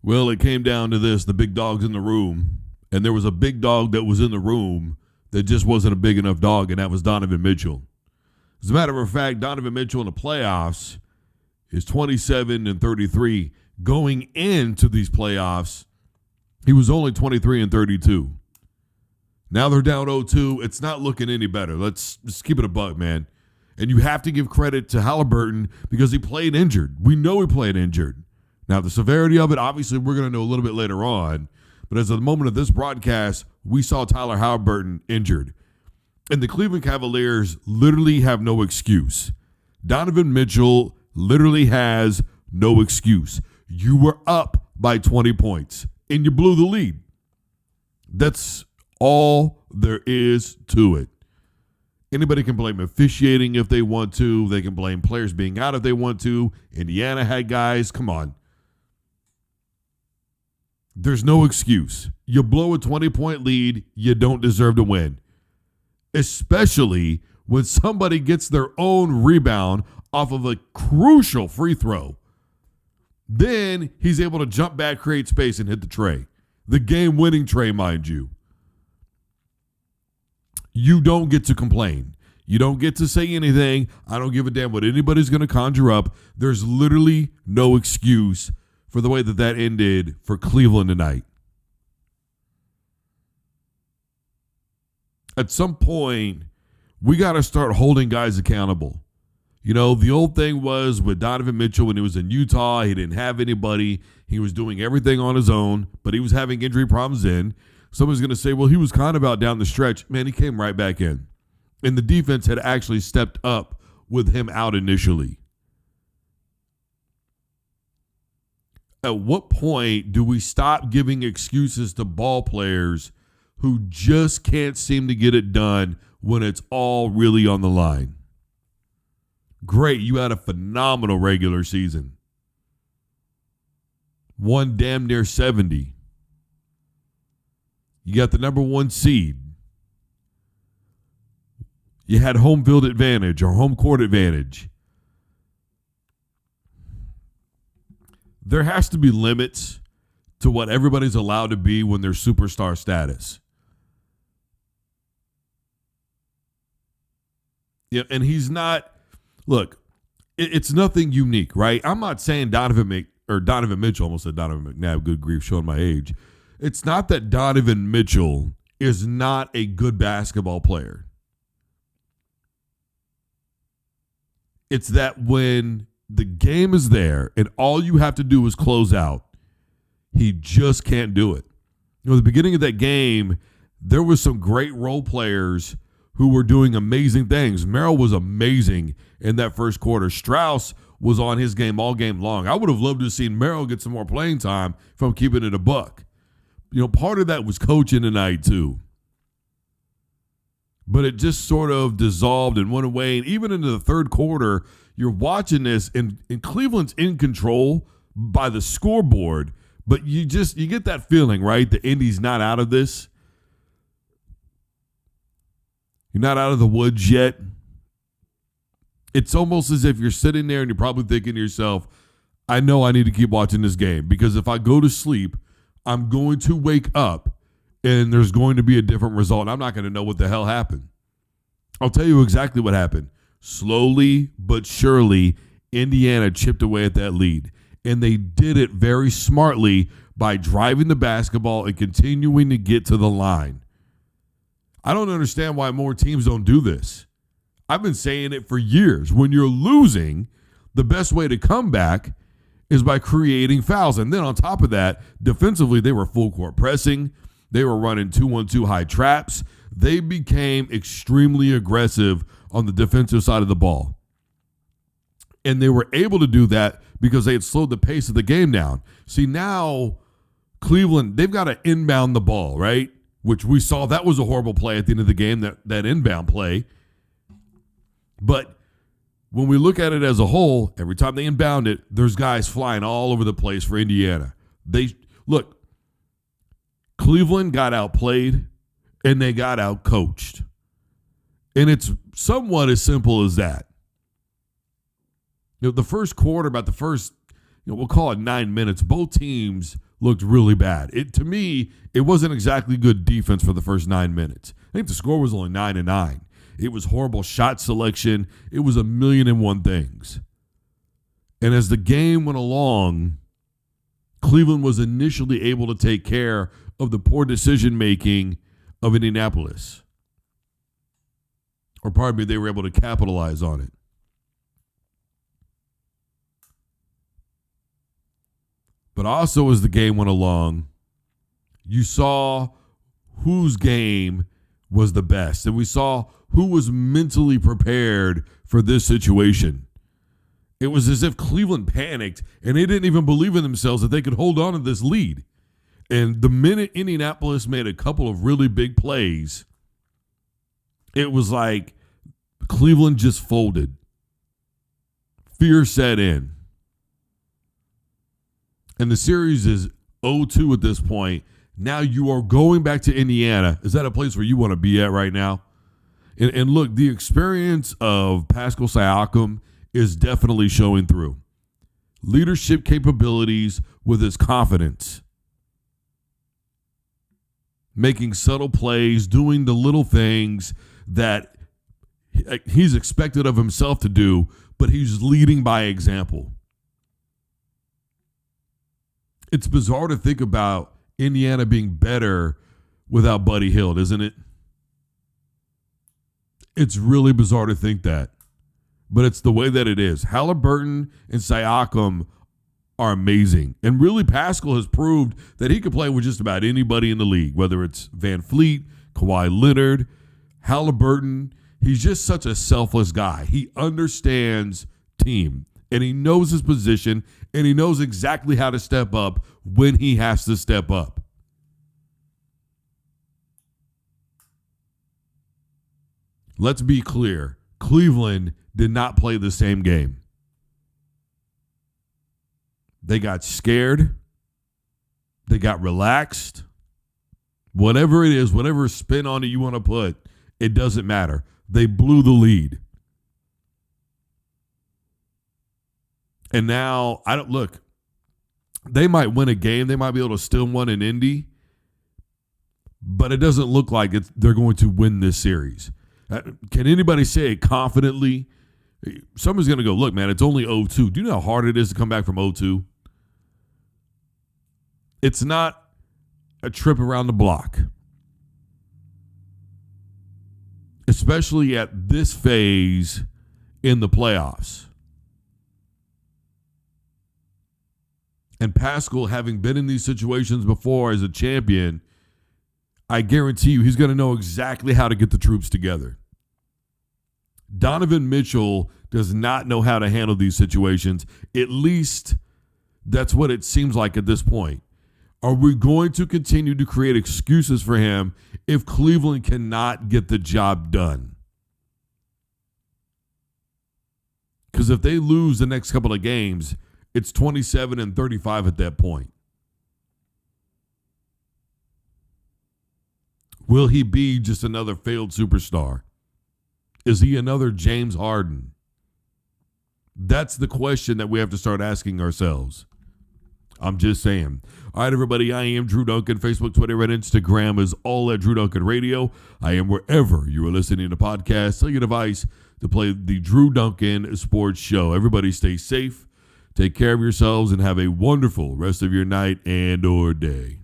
Well, it came down to this, the big dog's in the room, and there was a big dog that was in the room that just wasn't a big enough dog, and that was Donovan Mitchell. As a matter of fact, Donovan Mitchell in the playoffs is 27-33. Going into these playoffs, he was only 23-32. Now they're down 0-2. It's not looking any better. Let's just keep it a buck, man. And you have to give credit to Halliburton because he played injured. We know he played injured. Now, the severity of it, obviously, we're going to know a little bit later on. But as of the moment of this broadcast, we saw Tyler Halliburton injured. And the Cleveland Cavaliers literally have no excuse. Donovan Mitchell literally has no excuse. You were up by 20 points, and you blew the lead. That's all there is to it. Anybody can blame officiating if they want to. They can blame players being out if they want to. Indiana had guys. Come on. There's no excuse. You blow a 20-point lead, you don't deserve to win. Especially when somebody gets their own rebound off of a crucial free throw. Then he's able to jump back, create space, and hit the tray. The game-winning tray, mind you. You don't get to complain. You don't get to say anything. I don't give a damn what anybody's going to conjure up. There's literally no excuse for the way that ended for Cleveland tonight. At some point, we got to start holding guys accountable. You know, the old thing was with Donovan Mitchell when he was in Utah, he didn't have anybody. He was doing everything on his own, but he was having injury problems in. Someone's going to say, well, he was kind of out down the stretch. Man, he came right back in. And the defense had actually stepped up with him out initially. At what point do we stop giving excuses to ball players who just can't seem to get it done when it's all really on the line? Great, you had a phenomenal regular season. Won damn near 70. You got the number 1 seed. You had home field advantage or home court advantage. There has to be limits to what everybody's allowed to be when they're superstar status. Yeah, and he's not. Look, it's nothing unique, right? I'm not saying Donovan Mitchell. Almost said Donovan McNabb. Good grief, showing my age. It's not that Donovan Mitchell is not a good basketball player. It's that when the game is there and all you have to do is close out, he just can't do it. You know, at the beginning of that game, there was some great role players who were doing amazing things. Merrill was amazing in that first quarter. Strauss was on his game all game long. I would have loved to have seen Merrill get some more playing time from keeping it a buck. You know, part of that was coaching tonight too. But it just sort of dissolved and went away. And even into the third quarter, you're watching this, and Cleveland's in control by the scoreboard. But you get that feeling, right? The Indy's not out of this. You're not out of the woods yet. It's almost as if you're sitting there and you're probably thinking to yourself, I know I need to keep watching this game because if I go to sleep, I'm going to wake up and there's going to be a different result. And I'm not going to know what the hell happened. I'll tell you exactly what happened. Slowly but surely, Indiana chipped away at that lead. And they did it very smartly by driving the basketball and continuing to get to the line. I don't understand why more teams don't do this. I've been saying it for years. When you're losing, the best way to come back is by creating fouls. And then on top of that, defensively, they were full court pressing. They were running 2-1-2 high traps. They became extremely aggressive on the defensive side of the ball. And they were able to do that because they had slowed the pace of the game down. See, now Cleveland, they've got to inbound the ball, right? Which we saw that was a horrible play at the end of the game, that inbound play. But when we look at it as a whole, every time they inbound it, there's guys flying all over the place for Indiana. Look, Cleveland got outplayed and they got outcoached. And it's somewhat as simple as that. You know, the first quarter, about the first, we'll call it 9 minutes, both teams looked really bad. To me, it wasn't exactly good defense for the first 9 minutes. I think the score was only 9-9. It was horrible shot selection. It was 1,000,001 things. And as the game went along, Cleveland was initially able to take care of the poor decision-making of Indianapolis. Or pardon me, they were able to capitalize on it. But also as the game went along, you saw whose game was the best. And we saw who was mentally prepared for this situation. It was as if Cleveland panicked and they didn't even believe in themselves that they could hold on to this lead. And the minute Indianapolis made a couple of really big plays, it was like Cleveland just folded. Fear set in. And the series is 0-2 at this point. Now you are going back to Indiana. Is that a place where you want to be at right now? And look, the experience of Pascal Siakam is definitely showing through. Leadership capabilities with his confidence. Making subtle plays, doing the little things that he's expected of himself to do, but he's leading by example. It's bizarre to think about Indiana being better without Buddy Hield, isn't it? It's really bizarre to think that, but it's the way that it is. Halliburton and Siakam are amazing. And really, Pascal has proved that he can play with just about anybody in the league, whether it's Van Fleet, Kawhi Leonard, Halliburton. He's just such a selfless guy. He understands team, and he knows his position, and he knows exactly how to step up when he has to step up. Let's be clear. Cleveland did not play the same game. They got scared. They got relaxed. Whatever it is, whatever spin on it you want to put, it doesn't matter. They blew the lead. And now, they might win a game. They might be able to still win in Indy. But it doesn't look like they're going to win this series. Can anybody say it confidently? Someone's going to go, look, man, it's only 0-2. Do you know how hard it is to come back from 0-2? It's not a trip around the block. Especially at this phase in the playoffs. And Pascal, having been in these situations before as a champion, I guarantee you he's going to know exactly how to get the troops together. Donovan Mitchell does not know how to handle these situations. At least that's what it seems like at this point. Are we going to continue to create excuses for him if Cleveland cannot get the job done? Because if they lose the next couple of games, it's 27-35 at that point. Will he be just another failed superstar? Is he another James Harden? That's the question that we have to start asking ourselves. I'm just saying. All right, everybody, I am Drew Duncan. Facebook, Twitter, and Instagram is all at Drew Duncan Radio. I am wherever you are listening to podcasts. Tell your device to play the Drew Duncan Sports Show. Everybody stay safe, take care of yourselves, and have a wonderful rest of your night and or day.